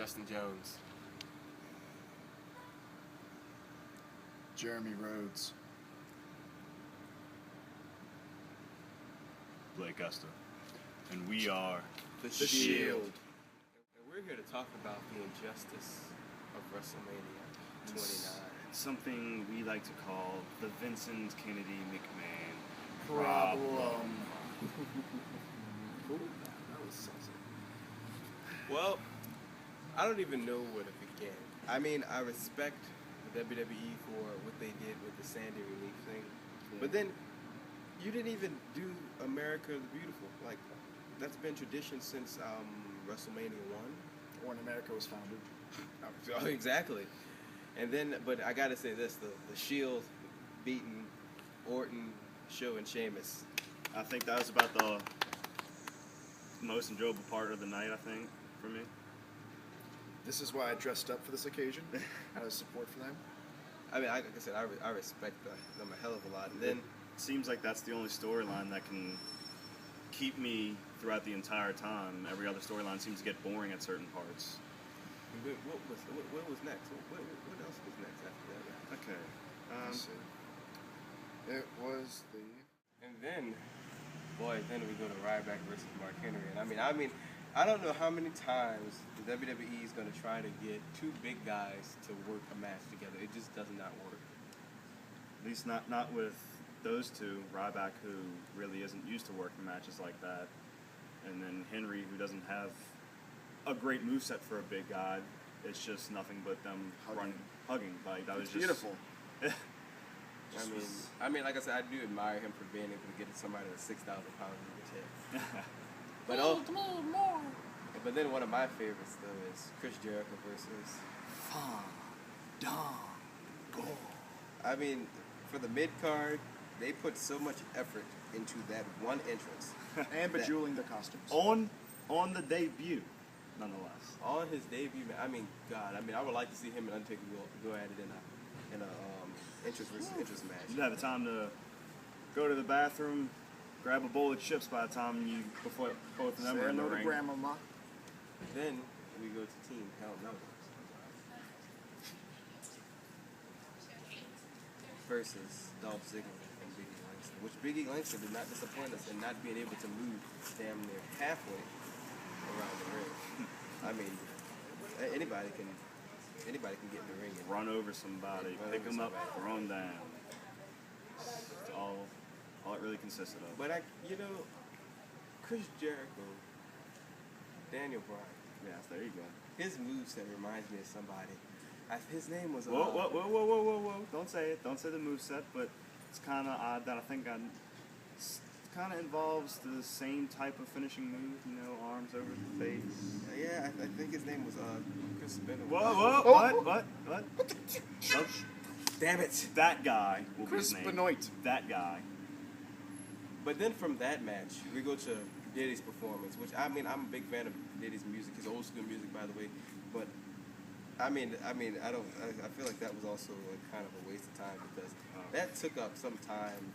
Justin Jones. Jeremy Rhodes. Blake Esther. And we are The Shield. And we're here to talk about the injustice of Wrestlemania 29. It's something we like to call the Vincent Kennedy McMahon Problem. Ooh, that was saucy. Well, I don't even know where to begin. I mean, I respect the WWE for what they did with the Sandy Relief thing, but then you didn't even do America the Beautiful. Like, that's been tradition since WrestleMania 1. When America was founded. Oh, exactly. And then, but I gotta say this, the Shield beating Orton, Show, and Sheamus. I think that was about the most enjoyable part of the night, I think, for me. This is why I dressed up for this occasion, out of support for them. I mean, like I said, I respect them a hell of a lot. And then, it seems like that's the only storyline that can keep me throughout the entire time. Every other storyline seems to get boring at certain parts. what was next? What else was next after that? Okay. Let's see. It was the... And then, then we go to Ryback versus Mark Henry. And I mean, I don't know how many times the WWE is going to try to get two big guys to work a match together. It just does not work. At least not with those two. Ryback, who really isn't used to working matches like that, and then Henry, who doesn't have a great moveset for a big guy. It's just nothing but them hugging. Like, that was just beautiful. I mean, like I said, I do admire him for being able to get somebody that's 6,000 pounds in his head. But then one of my favorites though is Chris Jericho versus Fandango. I mean, for the mid card, they put so much effort into that one entrance. And bejeweling the costumes. On the debut, nonetheless. On his debut, man. I mean, God. I mean, I would like to see him and Undertaker go at it in a entrance versus entrance match. You'd have the time to go to the bathroom, grab a bowl of chips by the time before both of them are in the ring. Grandmama. Then we go to Team Hell No versus Dolph Ziggler and Biggie Langston, which Biggie Langston did not disappoint us in not being able to move damn near halfway around the ring. I mean, anybody can get in the ring and run over somebody, pick them up, throw them down. It's all it really consisted of. But Chris Jericho, Daniel Bryan. Yes, there you go. His moveset reminds me of somebody. His name was... Whoa. Don't say it. Don't say the moveset, but it's kind of odd that I think it kind of involves the same type of finishing move, arms over the face. Yeah, I think his name was Chris Benoit. Whoa, what? Oh, damn it. That guy will be Chris his name. Benoit. That guy. But then from that match, we go to Diddy's performance, which, I mean, I'm a big fan of Diddy's music, his old school music, by the way, but I feel like that was also kind of a waste of time because that took up some time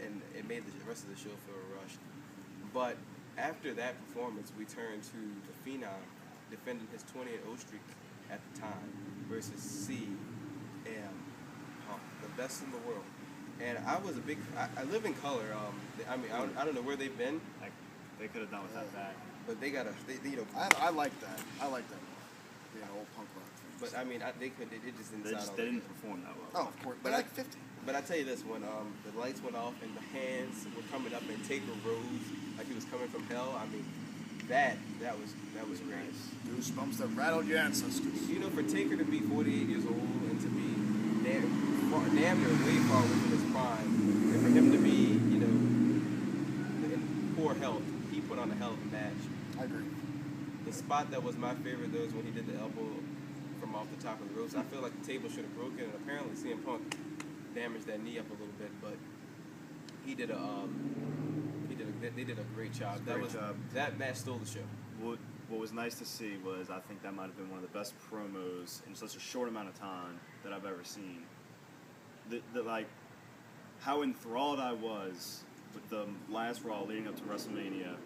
and it made the rest of the show feel rushed. But after that performance, we turned to the Phenom defending his 28-0 streak at the time versus CM Punk, the best in the world. And I was I live in color. I don't know where they've been. They could have done without that. But they got I like that. I like that. Yeah, old punk rock. But I mean, it just didn't sound. They didn't perform that well. Oh, of course. But like 50. But I tell you this, when the lights went off and the hands were coming up and Taker rose like he was coming from hell, I mean, that was great. Goosebumps that rattled your ancestors. For Taker to be 48 years old and to be damn near way far within his prime, and for him to be, in poor health, he put on a hell of a match. I agree. The spot that was my favorite, though, is when he did the elbow from off the top of the ropes. I feel like the table should have broken, and apparently CM Punk damaged that knee up a little bit, but they did a great job. That match stole the show. What was nice to see was, I think that might have been one of the best promos in such a short amount of time that I've ever seen. How enthralled I was with the last Raw leading up to WrestleMania,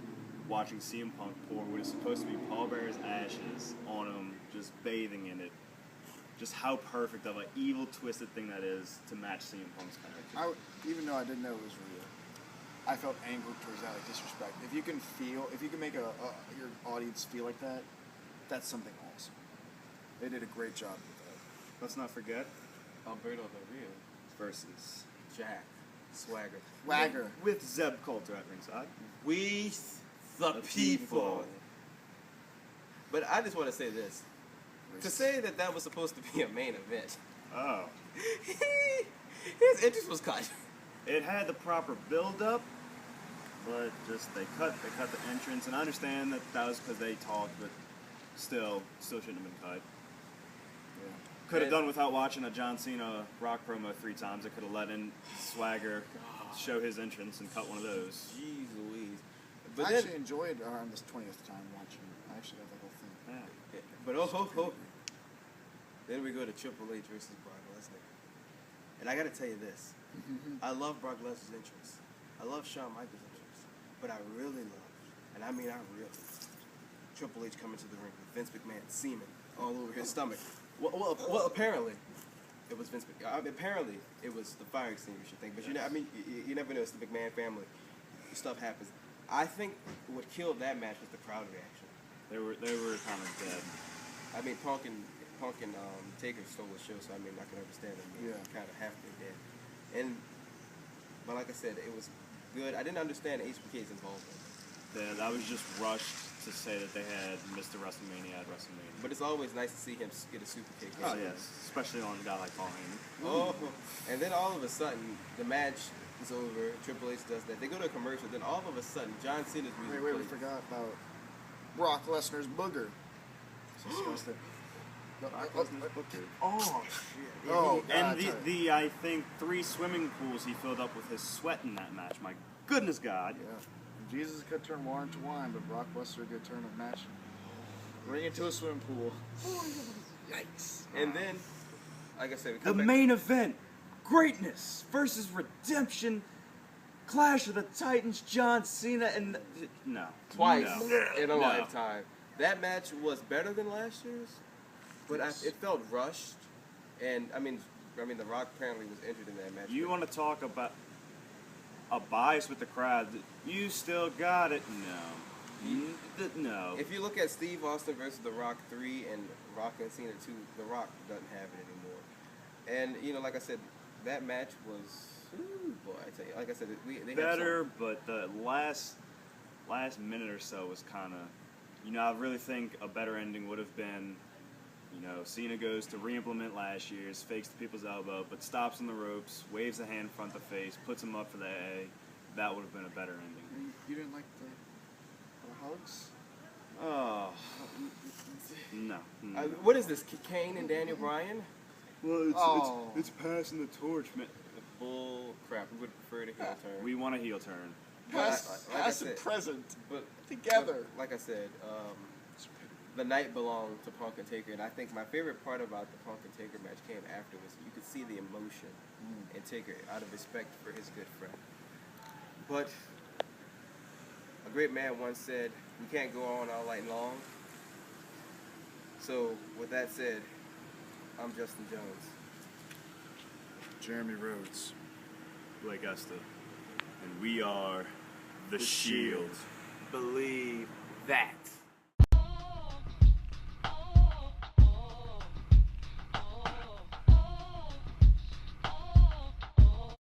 watching CM Punk pour what is supposed to be Paul Bearer's ashes on him, just bathing in it. Just how perfect of an evil, twisted thing that is to match CM Punk's character. Even though I didn't know it was real, I felt anger towards that, like disrespect. If you can make your audience feel like that, that's something awesome. They did a great job with that. Let's not forget Alberto Del Rio versus Jack Swagger. Swagger. with Zeb Coulter at ringside. We the people. But I just want to say this. To say that was supposed to be a main event, Oh. his interest was cut. It had the proper build-up, but just they cut the entrance, and I understand that was because they talked, but still shouldn't have been cut. Yeah. Could have done without watching a John Cena Rock promo 3 times. It could have let in Swagger show his entrance and cut one of those. Jeez Louise. I But actually enjoyed on this 20th time watching. I actually got the whole thing. Yeah. but then we go to Triple H versus Brock Lesnar. And I got to tell you this. I love Brock Lesnar's entrance. I love Shawn Michaels' entrance. But I really love, and I mean I really, Triple H coming to the ring with Vince McMahon's semen all over his stomach. Well, apparently, it was Vince McMahon. Apparently, it was the fire extinguisher thing. But you never know. It's the McMahon family. Stuff happens. I think what killed that match was the crowd reaction. They were kind of dead. I mean, Punk and Taker stole the show, so I mean, I can understand them being kind of halfway dead. But like I said, it was good. I didn't understand HBK's involvement. That was just rushed to say that they had Mr. WrestleMania at WrestleMania. But it's always nice to see him get a super kick. Oh yes, especially on a guy like Paul Heyman. Oh, and then all of a sudden, the match is over. Triple H does that. They go to a commercial. Then all of a sudden, John Cena's music Wait, we plays. forgot about Brock Lesnar's booger. Disgusting. Brock Lesnar's booker. Oh shit! Oh, And God, the I think 3 swimming pools he filled up with his sweat in that match. My goodness God. Yeah. Jesus could turn water into wine, but Brock Lesnar could turn a match ring into a swimming pool. Yikes. And then, like I said, we The come back. main event, greatness versus redemption, Clash of the Titans, John Cena, and no, Twice no. in a No. lifetime. That match was better than last year's, but it felt rushed. And I mean, The Rock apparently was injured in that match. You want to talk about a bias with the crowd? You still got it? No. No. If you look at Steve Austin versus The Rock 3 and Rock and Cena 2, The Rock doesn't have it anymore. And like I said, that match was, boy, I tell you, like I said, they better, but the last minute or so was kind of, I really think a better ending would have been, Cena goes to re-implement last year's, fakes the people's elbow, but stops on the ropes, waves a hand in front of the face, puts him up for the A. That would have been a better ending. You didn't like the hugs? Oh. No. What is this, Kane and Daniel Bryan? Well, it's passing the torch, man. Bull crap. We would prefer to heel turn. We want a heel turn. Past like I and said, present. But Together. Like I said, the night belonged to Punk and Taker, and I think my favorite part about the Punk and Taker match came afterwards. You could see the emotion in Taker out of respect for his good friend. But a great man once said, "We can't go on all night long." So, with that said, I'm Justin Jones. Jeremy Rhodes. Blake Esta. And we are the Shield. Believe that.